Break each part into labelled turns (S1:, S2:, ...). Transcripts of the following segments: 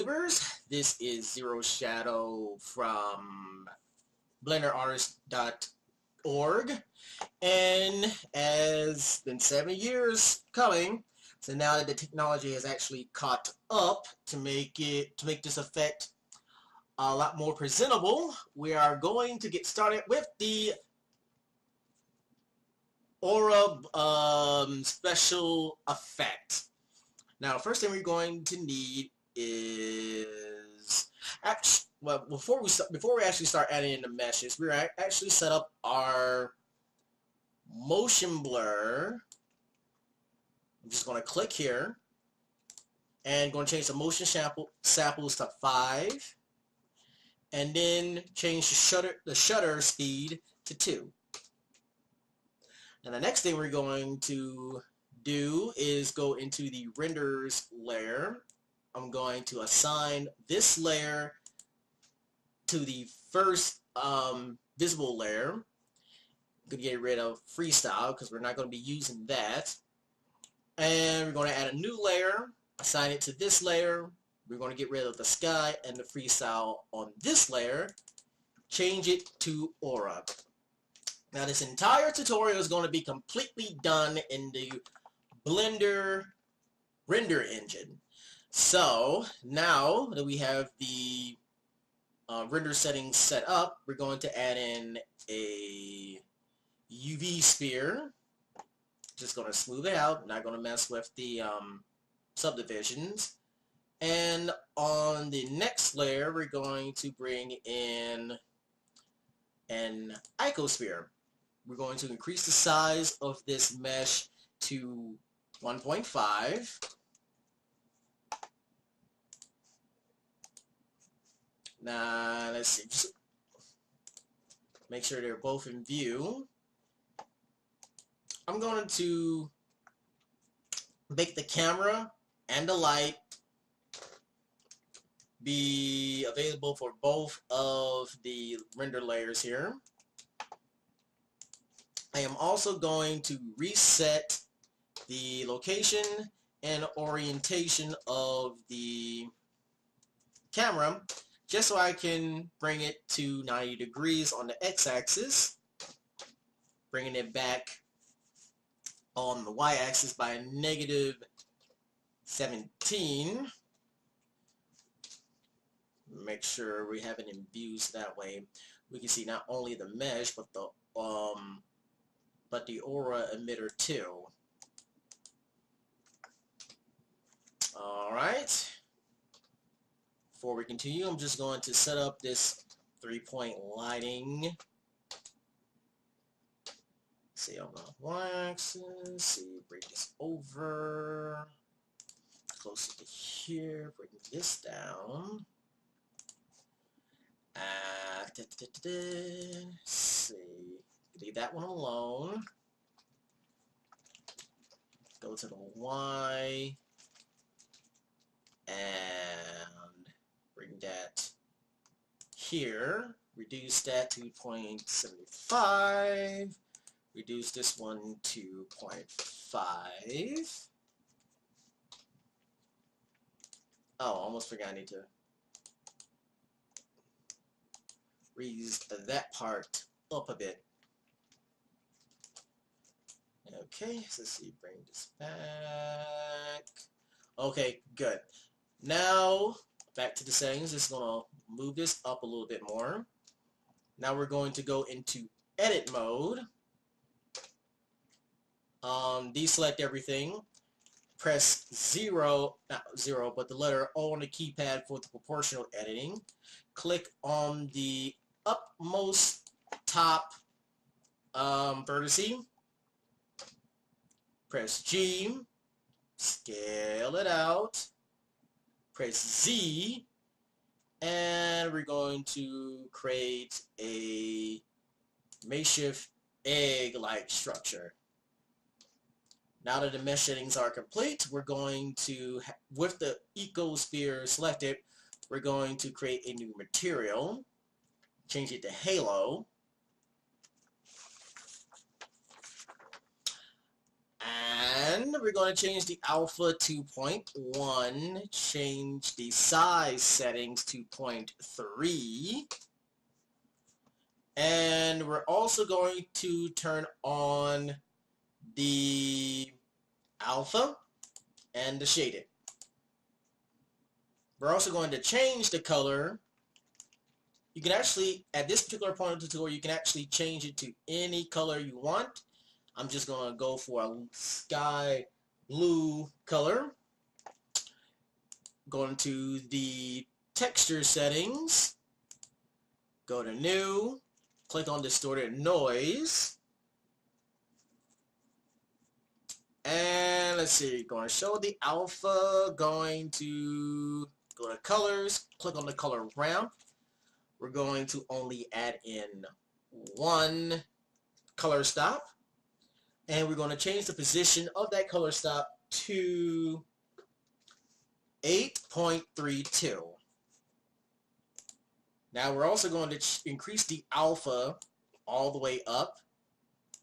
S1: YouTubers, this is Zero Shadow from BlenderArtist.org, and as been 7 years coming, so now that the technology has actually caught up to make this effect a lot more presentable, we are going to get started with the Aura special effect. Now, the first thing we're going to need is before we actually start adding in the meshes, we're actually set up our motion blur. I'm just going to click here and going to change the motion samples to 5, and then change the shutter speed to 2. And the next thing we're going to do is go into the renders layer. I'm going to assign this layer to the first visible layer. I'm going to get rid of freestyle because we're not going to be using that. And we're going to add a new layer, assign it to this layer. We're going to get rid of the sky and the freestyle on this layer, change it to Aura. Now this entire tutorial is going to be completely done in the Blender render engine. So now that we have the render settings set up, we're going to add in a UV sphere. Just going to smooth it out, not going to mess with the subdivisions. And on the next layer, we're going to bring in an icosphere. We're going to increase the size of this mesh to 1.5. Now, let's see. Just make sure they're both in view. I'm going to make the camera and the light be available for both of the render layers here. I am also going to reset the location and orientation of the camera just so I can bring it to 90 degrees on the x-axis, bringing it back on the y-axis by -17. Make sure we have it in views that way we can see not only the mesh but the aura emitter too. Alright, before we continue, I'm just going to set up this 3-point lighting. See on the y-axis, see, bring this over closer to here, bring this down. See, leave that one alone. Go to the Y and bring that here. Reduce that to 0.75. Reduce this one to 0.5. Oh, almost forgot I need to raise that part up a bit. Okay, so let's see, bring this back. Okay, good. Now, back to the settings. Just going to move this up a little bit more. Now we're going to go into edit mode. Deselect everything. Press 0, not 0, but the letter O on the keypad for the proportional editing. Click on the upmost top vertice. Press G, scale it out, press Z, and we're going to create a makeshift egg-like structure. Now that the mesh settings are complete, we're going to, with the ecosphere selected, we're going to create a new material, change it to halo, and And we're going to change the alpha to 0.1, change the size settings to 0.3, and we're also going to turn on the alpha and the shaded. We're also going to change the color. You can actually, at this particular point of the tutorial, you can actually change it to any color you want. I'm just going to go for a sky blue color. Going to the texture settings, go to new, click on distorted noise, and let's see, going to show the alpha, going to go to colors, click on the color ramp. We're going to only add in one color stop, and we're going to change the position of that color stop to 8.32. Now we're also going to increase the alpha all the way up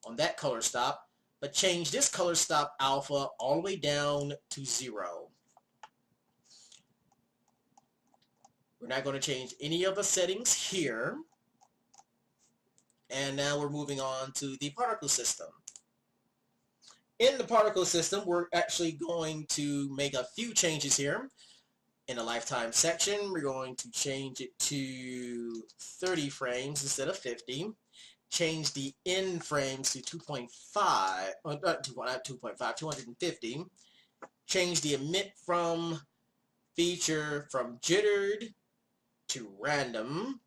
S1: on that color stop, but change this color stop alpha all the way down to 0. We're not going to change any of the settings here. And now we're moving on to the particle system. In the particle system, we're actually going to make a few changes here. In the lifetime section, we're going to change it to 30 frames instead of 50. Change the end frames to 2.5, not 2.5, 250. Change the emit from feature from jittered to random.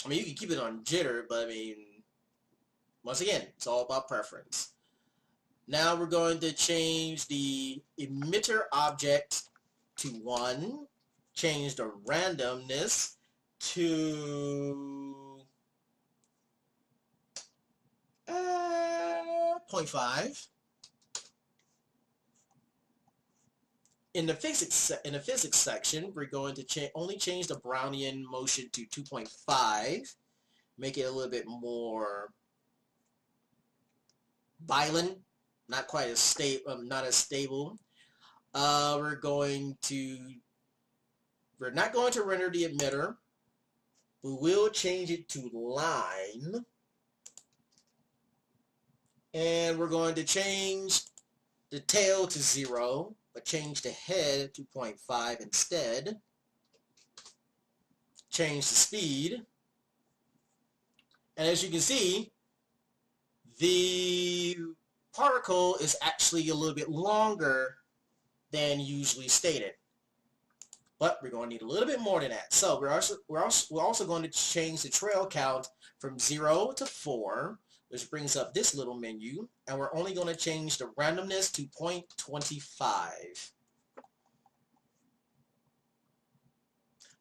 S1: I mean, you can keep it on jitter, but I mean, once again, it's all about preference. Now we're going to change the emitter object to 1, change the randomness to 0.5. In the physics section, we're going to only change the Brownian motion to 2.5, make it a little bit more violent, not quite as stable, not as stable. We're not going to render the emitter. We will change it to line, and we're going to change the tail to 0. But change the head to 0.5 instead. Change the speed. And as you can see, the particle is actually a little bit longer than usually stated. But we're going to need a little bit more than that. So we're also going to change the trail count from 0 to 4, which brings up this little menu, and we're only going to change the randomness to 0.25.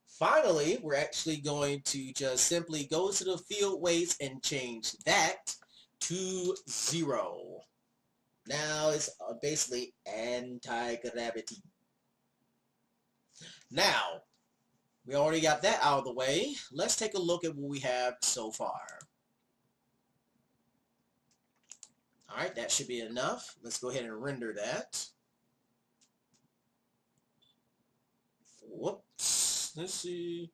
S1: Finally, we're actually going to just simply go to the field weights and change that to 0. Now it's basically anti-gravity. Now, we already got that out of the way. Let's take a look at what we have so far. Alright, that should be enough. Let's go ahead and render that. Whoops. Let's see.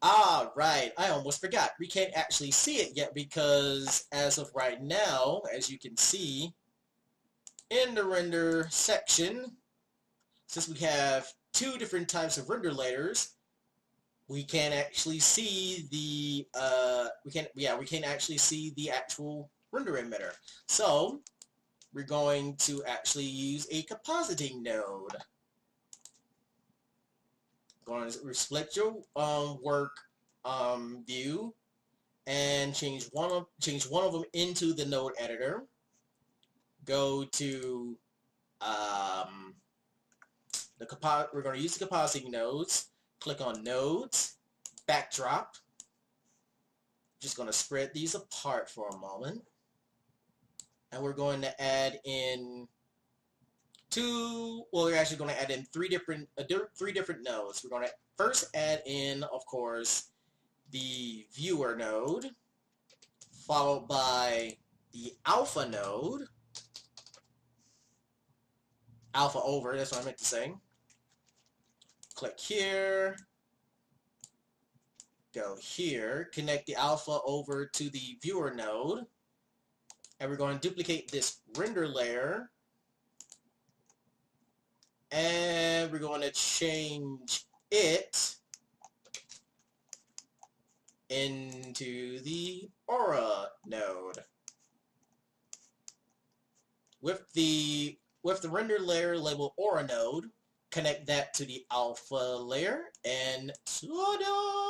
S1: Ah, right. I almost forgot. We can't actually see it yet because as of right now, as you can see, in the render section, since we have two different types of render layers, we can't actually see the we can't actually see the actual render emitter. So we're going to actually use a compositing node. Going to split your work view and change one of them into the node editor. Go to we're going to use the compositing nodes. Click on nodes, backdrop. Just going to spread these apart for a moment. And we're going to add in we're actually going to add in three different nodes. We're going to first add in, of course, the viewer node, followed by the alpha node, alpha over, that's what I meant to say. Click here, go here, connect the alpha over to the viewer node, and we're going to duplicate this render layer, and we're going to change it into the aura node. With the render layer labeled aura node, connect that to the alpha layer, and ta-da!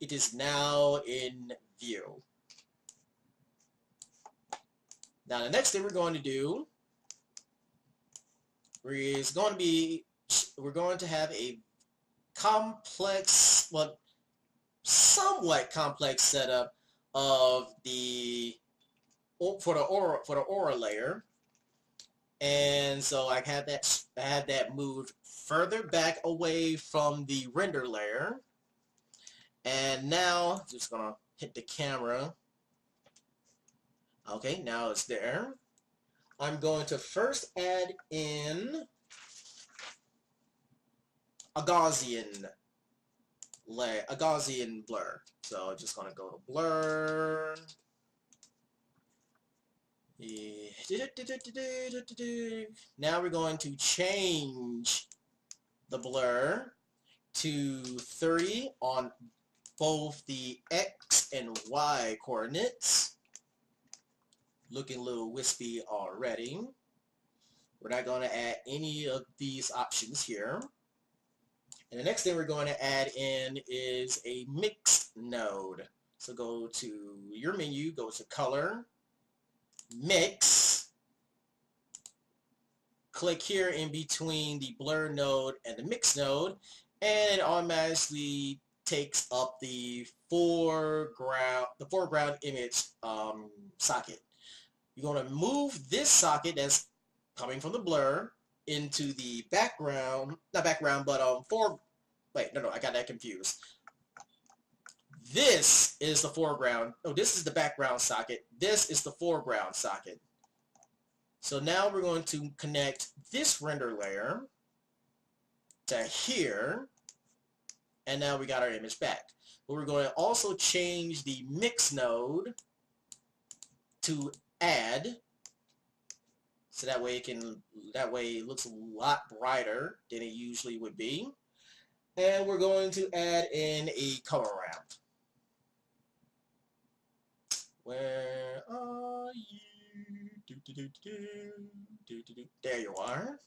S1: It is now in view. Now the next thing we're going to do is we're going to have a complex, well, somewhat complex setup of the for the aura layer, and so I had that moved further back away from the render layer, and now just gonna hit the camera. Okay, now it's there. I'm going to first add in a Gaussian blur. So just gonna go to blur. Now we're going to change the blur to 30 on both the X and Y coordinates. Looking a little wispy already. We're not going to add any of these options here. And the next thing we're going to add in is a mix node. So go to your menu, go to color, mix, click here in between the blur node and the mix node, and it automatically takes up the foreground image socket. You're going to move this socket that's coming from the blur into the background, not background, but wait, no, I got that confused. This is the foreground. Oh, this is the background socket. This is the foreground socket. So now we're going to connect this render layer to here, and now we got our image back. But we're going to also change the mix node to add, so that way it looks a lot brighter than it usually would be. And we're going to add in a color ramp. Where are you? There you are.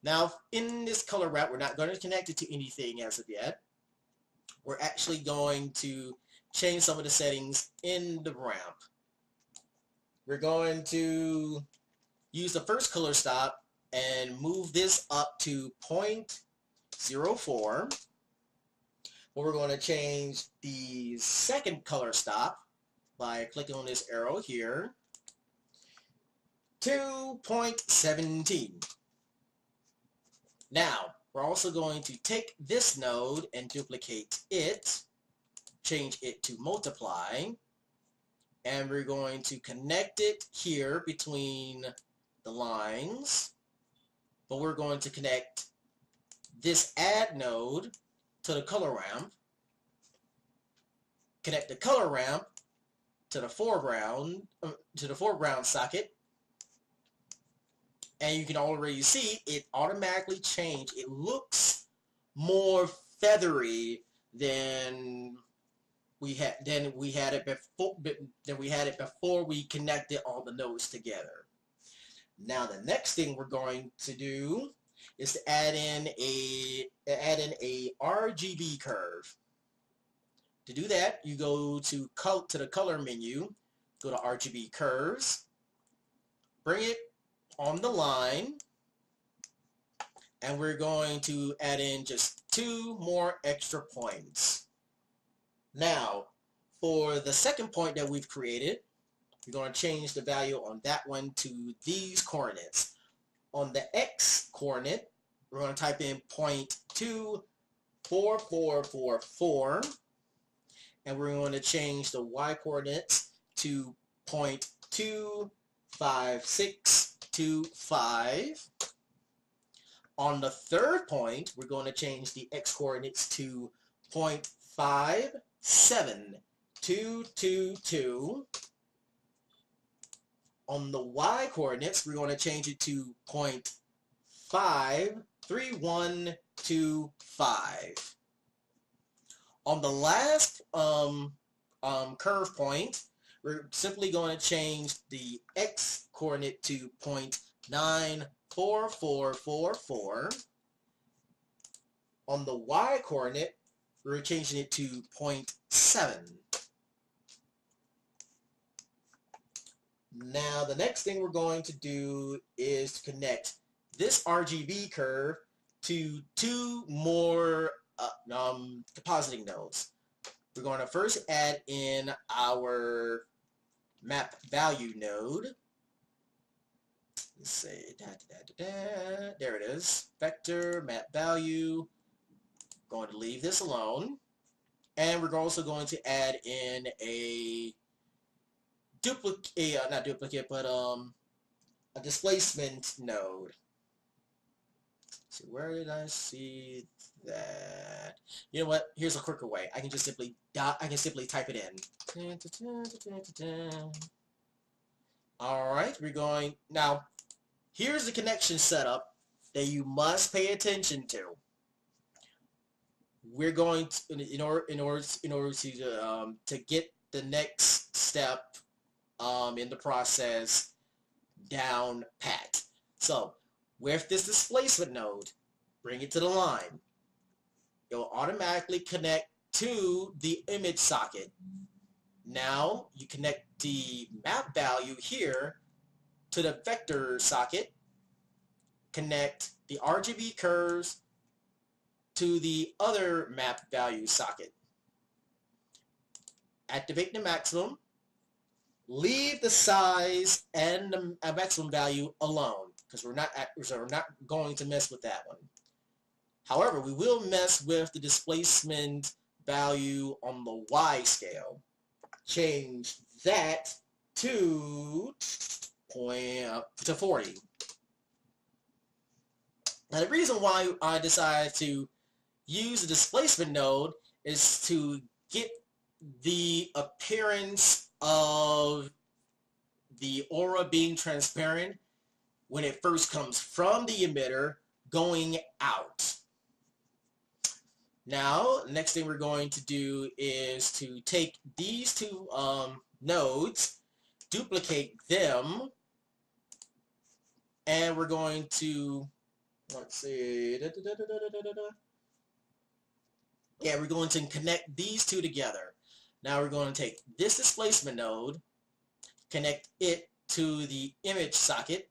S1: Now in this color ramp, we're not going to connect it to anything as of yet. We're actually going to change some of the settings in the ramp. We're going to use the first color stop and move this up to 0.04. We're going to change the second color stop by clicking on this arrow here to 0.17. Now, we're also going to take this node and duplicate it, change it to multiply, and we're going to connect it here between the lines, but we're going to connect this add node to the color ramp, connect the color ramp to the foreground socket, and you can already see it automatically changed. It looks more feathery than we had it before we connected all the nodes together. Now the next thing we're going to do is to add in a RGB curve. To do that, you go to the color menu, go to RGB curves, bring it on the line, and we're going to add in just 2 more extra points. Now, for the second point that we've created, we're going to change the value on that one to these coordinates. On the X coordinate, we're going to type in 0.24444, and we're going to change the Y coordinates to 0.2562. 0.25. On the third point, we're going to change the x-coordinates to 0.57222. On the y-coordinates, we're going to change it to 0.53125. On the last curve point, we're simply going to change the x-coordinate to 0.94444. On the y-coordinate, we're changing it to 0.7. Now, the next thing we're going to do is to connect this RGB curve to two more depositing nodes. We're going to first add in our map value node. Let's say, there it is, vector, map value. Going to leave this alone. And we're also going to add in a duplicate, not duplicate, but a displacement node. So where did I see that? You know what? Here's a quicker way. I can just simply type it in. All right, we're going now. Here's the connection setup that you must pay attention to. We're going to, in order to get the next step in the process down pat. So with this displacement node, bring it to the line. It will automatically connect to the image socket. Now you connect the map value here to the vector socket. Connect the RGB curves to the other map value socket. Activate the maximum. Leave the size and the maximum value alone because we're not going to mess with that one. However, we will mess with the displacement value on the Y scale. Change that to 40. Now the reason why I decided to use the displacement node is to get the appearance of the aura being transparent when it first comes from the emitter going out. Now, the next thing we're going to do is to take these two nodes, duplicate them, and we're going to, let's see, yeah, we're going to connect these two together. Now we're going to take this displacement node, connect it to the image socket,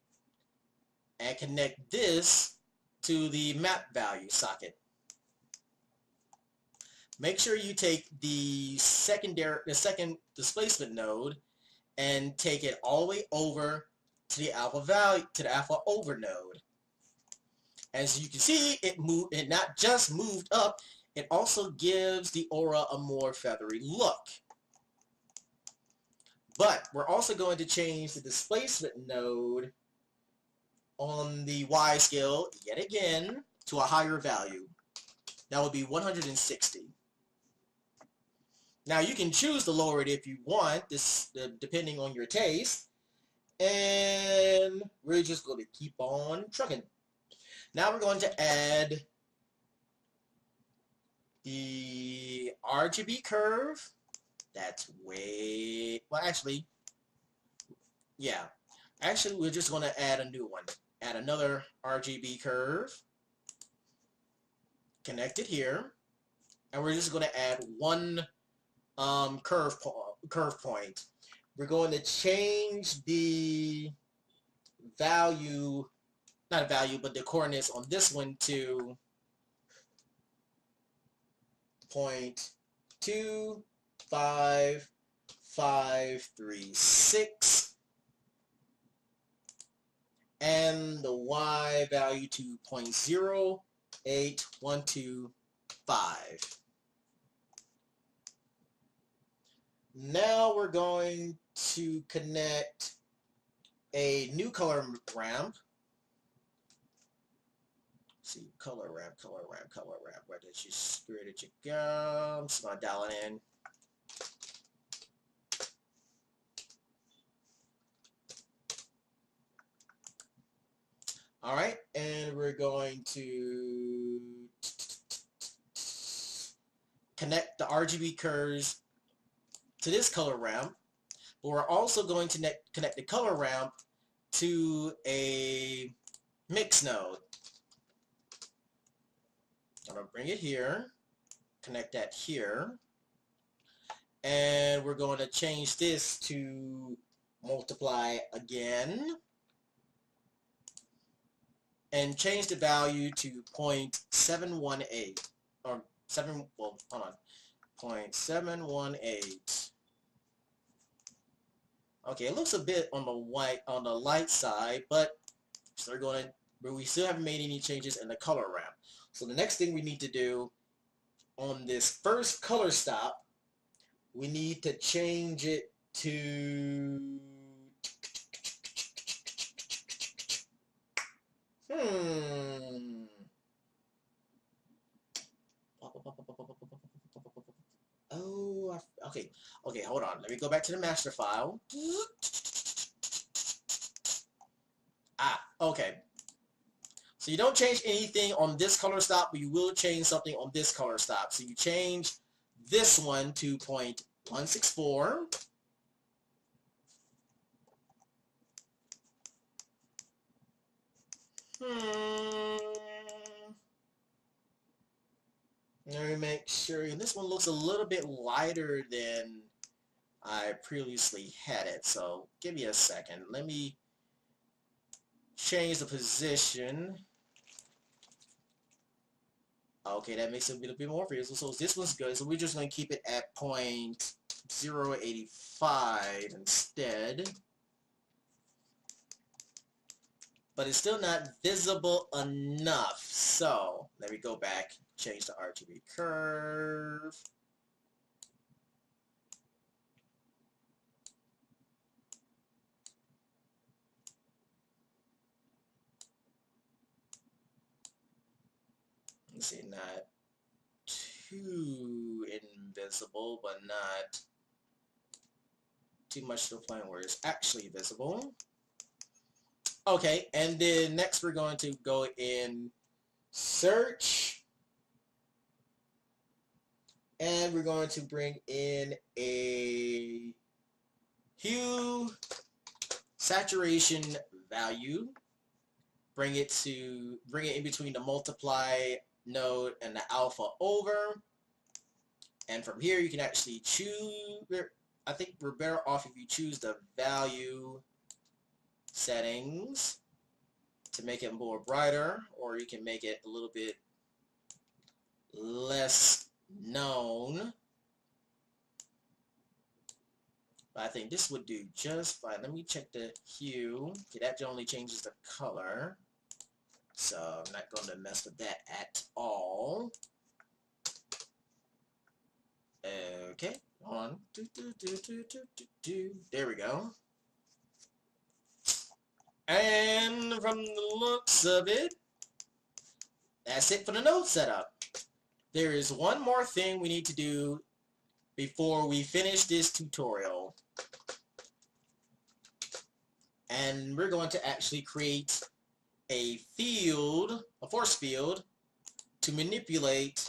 S1: and connect this to the map value socket. Make sure you take the second displacement node and take it all the way over to the alpha over node. As you can see, it not just moved up, it also gives the aura a more feathery look. But we're also going to change the displacement node on the Y scale yet again to a higher value. That would be 160. Now you can choose to lower it if you want, this depending on your taste. And we're just going to keep on trucking. Now we're going to add the RGB curve. That's way, well actually, yeah. Actually, we're just going to add a new one. Add another RGB curve. Connect it here. And we're just going to add one curve point. We're going to change the value, not a value, but the coordinates on this one to 0.25536 and the Y value to 0.08125. Now we're going to connect a new color ramp. Let's see, color ramp. Where did you go? I'm just gonna dial it in. All right, and we're going to connect the RGB curves to this color ramp, but we're also going to connect the color ramp to a mix node. I'm going to bring it here, connect that here, and we're going to change this to multiply again, and change the value to 0.718, or 0.718. Okay, it looks a bit on the light side, but we still haven't made any changes in the color ramp. So the next thing we need to do on this first color stop, we need to change it to Oh, okay, hold on. Let me go back to the master file. Okay. So you don't change anything on this color stop, but you will change something on this color stop. So you change this one to 0.164. Let me make sure. This one looks a little bit lighter than I previously had it. So give me a second. Let me change the position. Okay, that makes it a little bit more visible. So this one's good. So we're just going to keep it at 0.085 instead. But it's still not visible enough. So let me go back, change the RGB curve. Let's see, not too invisible, but not too much to the point where it's actually visible. Okay, and then next we're going to go in search, and we're going to bring in a hue saturation value. Bring it in between the multiply node and the alpha over, and from here you can actually choose. I think we're better off if you choose the value settings to make it more brighter, or you can make it a little bit less known. But I think this would do just fine. Let me check the hue. Okay, that only changes the color, so I'm not going to mess with that at all. Okay, hold on. There we go. And from the looks of it, that's it for the node setup. There is one more thing we need to do before we finish this tutorial. And we're going to actually create a field, a force field, to manipulate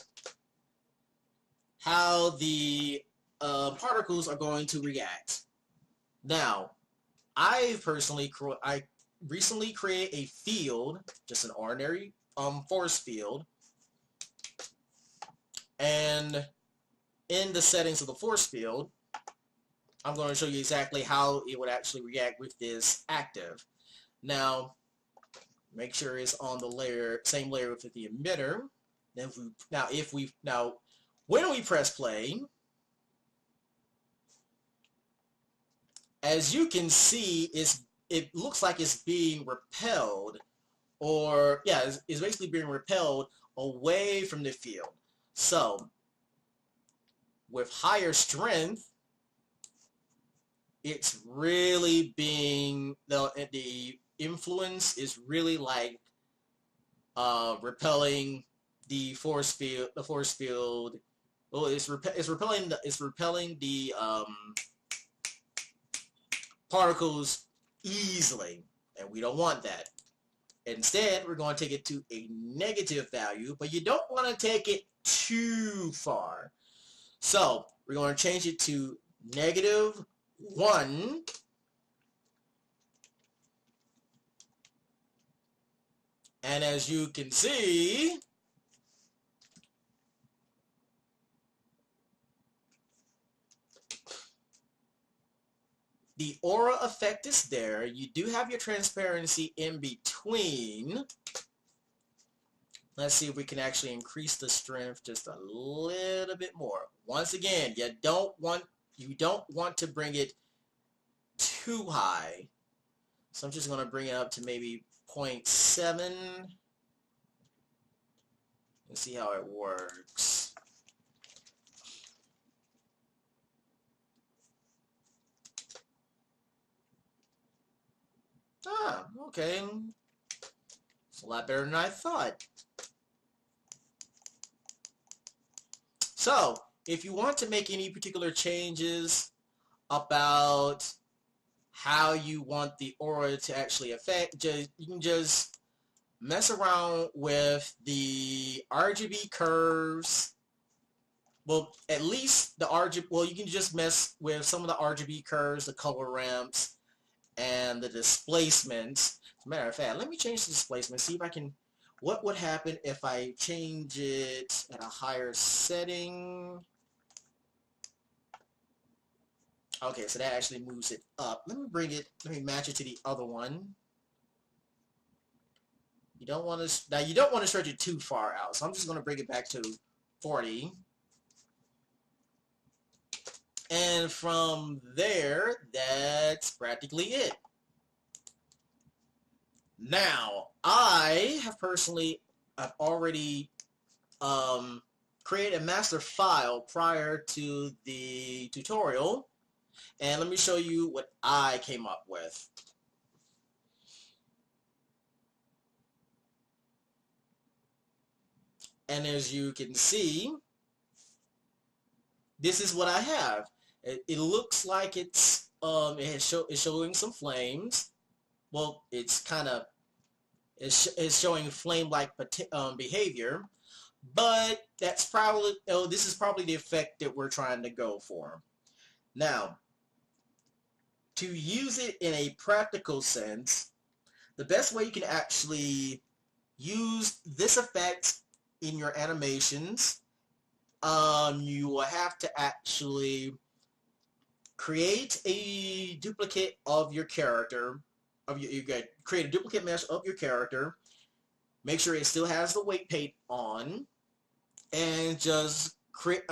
S1: how the particles are going to react. Now, I recently created a field, just an ordinary force field, and in the settings of the force field, I'm going to show you exactly how it would actually react with this active. Now, make sure it's on the same layer with the emitter. Now, when we press play, as you can see, it looks like it's being repelled, or yeah, it's basically being repelled away from the field. So with higher strength, it's really being the influence is really like repelling the force field. The force field. Well, it's repelling the particles easily, and we don't want that. Instead, we're going to take it to a negative value, but you don't want to take it too far. So we're going to change it to -1. And as you can see, the aura effect is there. You do have your transparency in between. Let's see if we can actually increase the strength just a little bit more. Once again, you don't want to bring it too high. So I'm just going to bring it up to maybe 0.7. Let's see how it works. Ah, okay. It's a lot better than I thought. So, if you want to make any particular changes about how you want the aura to actually affect, you can just mess around with the RGB curves. Well, at least the RGB, well, you can just mess with some of the RGB curves, the color ramps, and the displacements. As a matter of fact, let me change the displacement, see if I can, what would happen if I change it at a higher setting. Okay, so that actually moves it up. Let me match it to the other one. You don't want to, now you don't want to stretch it too far out, so I'm just going to bring it back to 40. And from there, that's practically it. Now, I have personally, I've already created a master file prior to the tutorial, and let me show you what I came up with. And as you can see, this is what I have. It looks like it's showing some flames. Well, it's kind of it's showing flame-like behavior, but that's probably this is probably the effect that we're trying to go for. Now, to use it in a practical sense, the best way you can actually use this effect in your animations, you will have to actually create a duplicate of your character. Create a duplicate mesh of your character. Make sure it still has the weight paint on, and just create.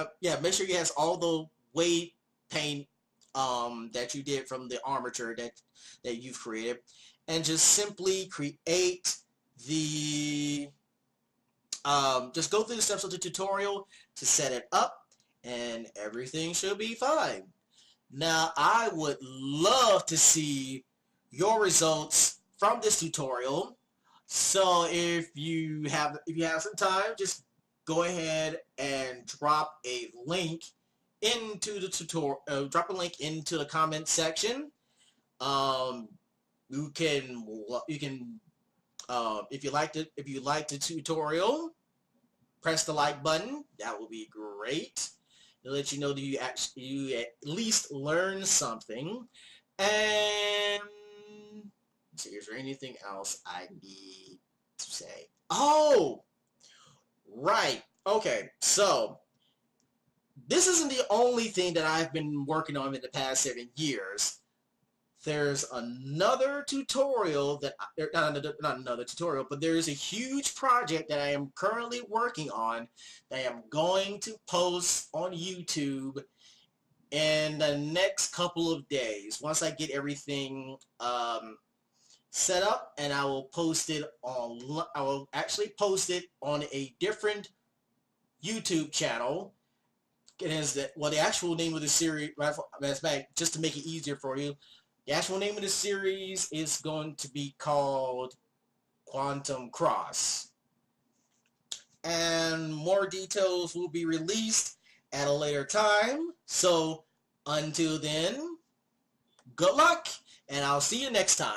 S1: Make sure it has all the weight paint that you did from the armature that you've created, and just simply create the. Just go through the steps of the tutorial to set it up, and everything should be fine. Now, I would love to see your results from this tutorial. So if you have some time, just go ahead and drop a link into the tutorial. Drop a link into the comment section. You can if you liked the tutorial, press the like button. That will be great. It'll let you know that you at least learned something. And let's see, is there anything else I need to say? Oh, right. Okay, so this isn't the only thing that I've been working on in the past 7 years. There's another tutorial that, not another tutorial, but there's a huge project that I am currently working on that I am going to post on YouTube in the next couple of days. Once I get everything set up, and I will actually post it on a different YouTube channel. It is that, well, the actual name of the series, just to make it easier for you, the actual name of the series is going to be called Quantum Cross. And more details will be released at a later time. So until then, good luck, and I'll see you next time.